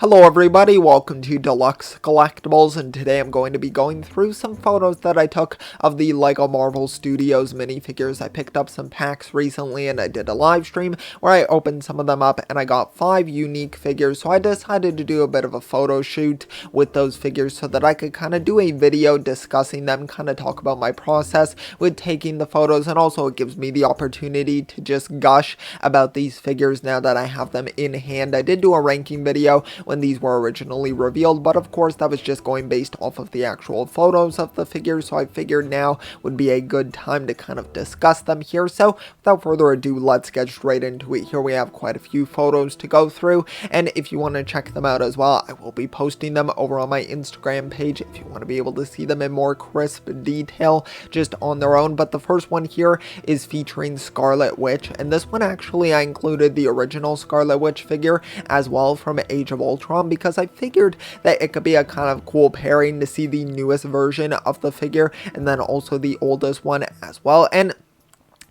Hello everybody, welcome to Deluxe Collectibles, and today I'm going to be going through some photos that I took of the LEGO Marvel Studios minifigures. I picked up some packs recently and I did a live stream where I opened some of them up and I got 5 unique figures, so I decided to do a bit of a photo shoot with those figures so that I could kind of do a video discussing them, kind of talk about my process with taking the photos, and also it gives me the opportunity to just gush about these figures now that I have them in hand. I did do a ranking video when these were originally revealed, but of course that was just going based off of the actual photos of the figures, so I figured now would be a good time to kind of discuss them here. So without further ado, let's get straight into it. Here we have quite a few photos to go through, and if you want to check them out as well, I will be posting them over on my Instagram page if you want to be able to see them in more crisp detail just on their own. But the first one here is featuring Scarlet Witch, and this one actually I included the original Scarlet Witch figure as well from Age of Ultron, because I figured that it could be a kind of cool pairing to see the newest version of the figure and then also the oldest one as well. And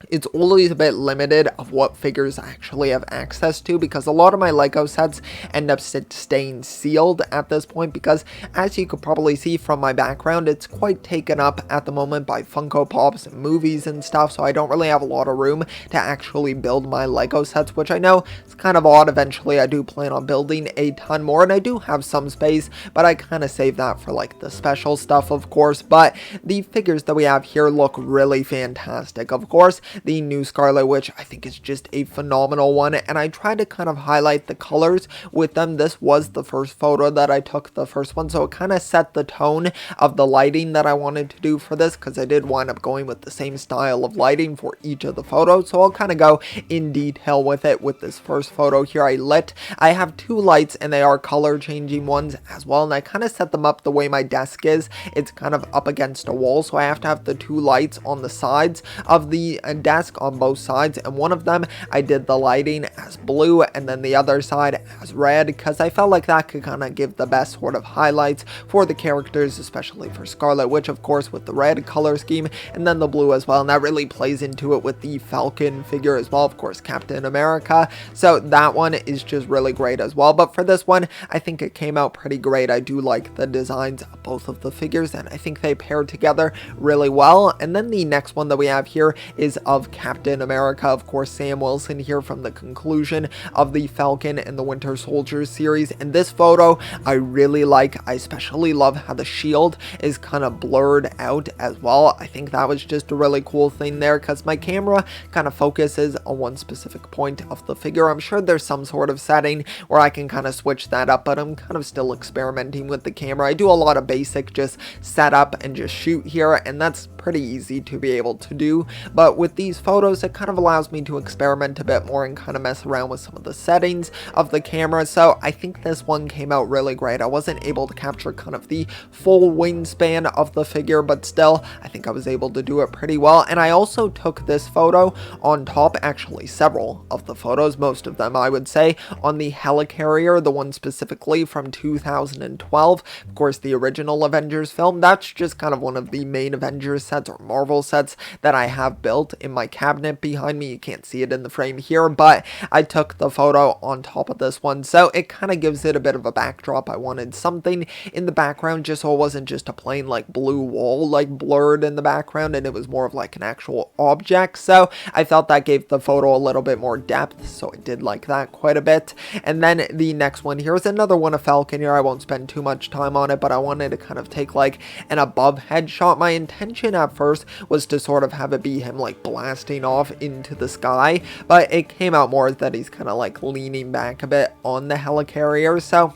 it's always a bit limited of what figures I actually have access to, because a lot of my LEGO sets end up staying sealed at this point, because as you could probably see from my background, it's quite taken up at the moment by Funko Pops and movies and stuff, so I don't really have a lot of room to actually build my LEGO sets, which I know is kind of odd. Eventually I do plan on building a ton more, and I do have some space, but I kind of save that for like the special stuff, of course. But the figures that we have here look really fantastic. Of course, the new Scarlet Witch I think is just a phenomenal one, and I tried to kind of highlight the colors with them. This was the first photo that I took, the first one, so it kind of set the tone of the lighting that I wanted to do for this, because I did wind up going with the same style of lighting for each of the photos. So I'll kind of go in detail with it. With this first photo here, I have 2 lights, and they are color changing ones as well, and I kind of set them up the way my desk is. It's kind of up against a wall, so I have to have the 2 lights on the sides of the desk on both sides, and one of them I did the lighting as blue and then the other side as red, because I felt like that could kind of give the best sort of highlights for the characters, especially for Scarlet Witch, of course, with the red color scheme and then the blue as well, and that really plays into it with the Falcon figure as well, of course, Captain America. So that one is just really great as well. But for this one, I think it came out pretty great. I do like the designs of both of the figures, and I think they pair together really well. And then the next one that we have here is of Captain America, of course, Sam Wilson here from the conclusion of the Falcon and the Winter Soldier series. And this photo I really like. I especially love how the shield is kind of blurred out as well. I think that was just a really cool thing there, because my camera kind of focuses on one specific point of the figure. I'm sure there's some sort of setting where I can kind of switch that up, but I'm kind of still experimenting with the camera. I do a lot of basic just setup and just shoot here, and that's pretty easy to be able to do. But with these photos, it kind of allows me to experiment a bit more and kind of mess around with some of the settings of the camera. So I think this one came out really great. I wasn't able to capture kind of the full wingspan of the figure, but still I think I was able to do it pretty well. And I also took this photo on top, actually several of the photos, most of them I would say, on the helicarrier, the one specifically from 2012, of course the original Avengers film. That's just kind of one of the main Avengers sets or Marvel sets that I have built in my cabinet behind me. You can't see it in the frame here, but I took the photo on top of this one, so it kind of gives it a bit of a backdrop. I wanted something in the background just so it wasn't just a plain like blue wall like blurred in the background, and it was more of like an actual object. So I felt that gave the photo a little bit more depth, so I did like that quite a bit. And then the next one here is another one of Falcon here. I won't spend too much time on it, but I wanted to kind of take like an above head shot. My intention at first was to sort of have it be him like blasting off into the sky, but it came out more that he's kind of like leaning back a bit on the helicarrier. So,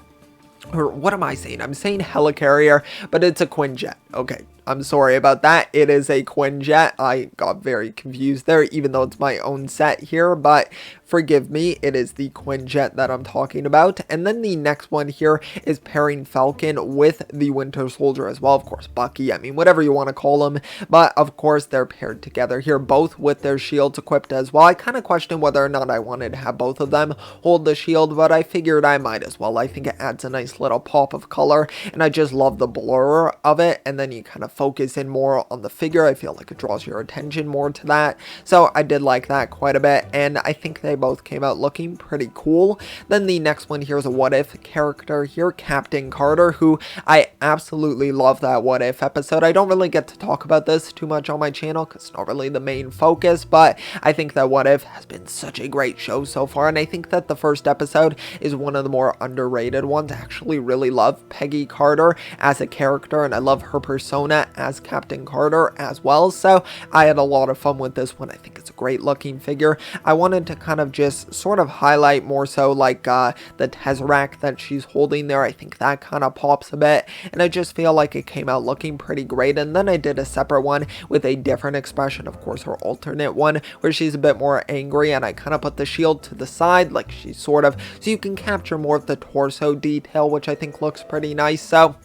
or what am I saying? I'm saying helicarrier, but it's a Quinjet. Okay, I'm sorry about that. It is a Quinjet. I got very confused there, even though it's my own set here, but forgive me, it is the Quinjet that I'm talking about. And then the next one here is pairing Falcon with the Winter Soldier as well. Of course, Bucky, I mean, whatever you want to call him, but of course they're paired together here, both with their shields equipped as well. I kind of questioned whether or not I wanted to have both of them hold the shield, but I figured I might as well. I think it adds a nice little pop of color, and I just love the blur of it. And then then you kind of focus in more on the figure. I feel like it draws your attention more to that. So I did like that quite a bit, and I think they both came out looking pretty cool. Then the next one here is a What If character here, Captain Carter, who I absolutely love that What If episode. I don't really get to talk about this too much on my channel because it's not really the main focus, but I think that What If has been such a great show so far, and I think that the first episode is one of the more underrated ones. I actually really love Peggy Carter as a character, and I love her persona as Captain Carter as well, so I had a lot of fun with this one. I think it's a great looking figure. I wanted to kind of just sort of highlight more so like the Tesseract that she's holding there. I think that kind of pops a bit, and I just feel like it came out looking pretty great. And then I did a separate one with a different expression, of course her alternate one, where she's a bit more angry, and I kind of put the shield to the side like she's sort of, so you can capture more of the torso detail, which I think looks pretty nice. So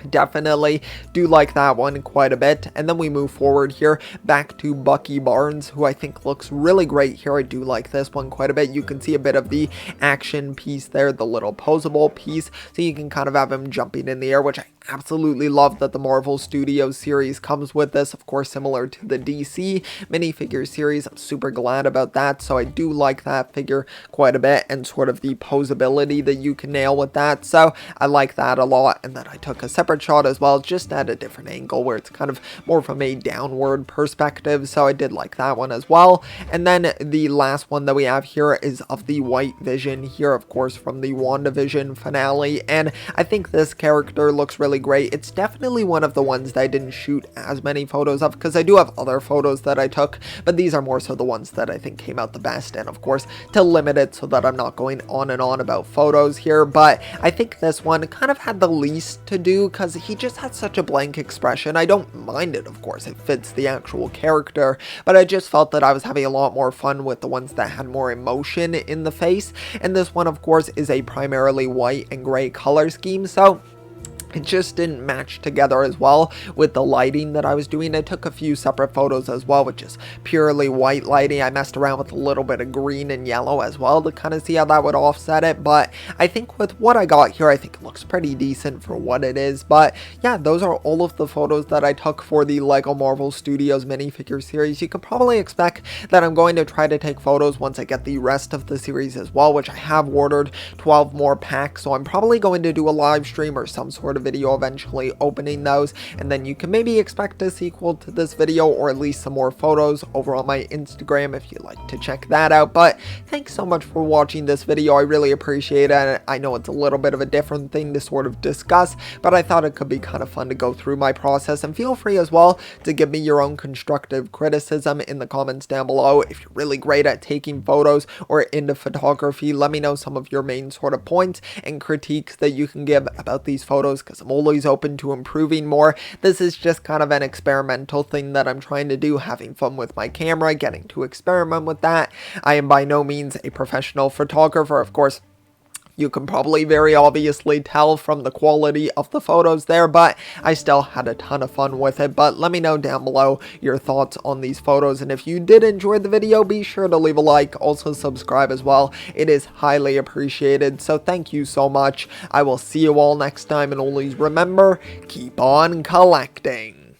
definitely do like that one quite a bit. And then we move forward here back to Bucky Barnes, who I think looks really great here. I do like this one quite a bit. You can see a bit of the action piece there, the little posable piece, so you can kind of have him jumping in the air, which I absolutely love that the Marvel Studios series comes with this, of course similar to the DC minifigure series. I'm super glad about that, so I do like that figure quite a bit, and sort of the posability that you can nail with that, so I like that a lot. And then I took a separate shot as well, just at a different angle where it's kind of more from a downward perspective, so I did like that one as well. And then the last one that we have here is of the White Vision here, of course from the WandaVision finale, and I think this character looks really great. It's definitely one of the ones that I didn't shoot as many photos of, because I do have other photos that I took, but these are more so the ones that I think came out the best, and of course to limit it so that I'm not going on and on about photos here. But I think this one kind of had the least to do because he just had such a blank expression. I don't mind it, of course, it fits the actual character, but I just felt that I was having a lot more fun with the ones that had more emotion in the face, and this one of course is a primarily white and gray color scheme, so it just didn't match together as well with the lighting that I was doing. I took a few separate photos as well with just purely white lighting. I messed around with a little bit of green and yellow as well to kind of see how that would offset it, but I think with what I got here, I think it looks pretty decent for what it is. But yeah, those are all of the photos that I took for the LEGO Marvel Studios minifigure series. You could probably expect that I'm going to try to take photos once I get the rest of the series as well, which I have ordered 12 more packs, so I'm probably going to do a live stream or some sort of video eventually opening those, and then you can maybe expect a sequel to this video, or at least some more photos over on my Instagram if you'd like to check that out. But thanks so much for watching this video. I really appreciate it. I know it's a little bit of a different thing to sort of discuss, but I thought it could be kind of fun to go through my process, and feel free as well to give me your own constructive criticism in the comments down below. If you're really great at taking photos or into photography, let me know some of your main sort of points and critiques that you can give about these photos, because I'm always open to improving more. This is just kind of an experimental thing that I'm trying to do, having fun with my camera, getting to experiment with that. I am by no means a professional photographer, of course. You can probably very obviously tell from the quality of the photos there, but I still had a ton of fun with it. But let me know down below your thoughts on these photos, and if you did enjoy the video, be sure to leave a like, also subscribe as well. It is highly appreciated, so thank you so much. I will see you all next time, and always remember, keep on collecting.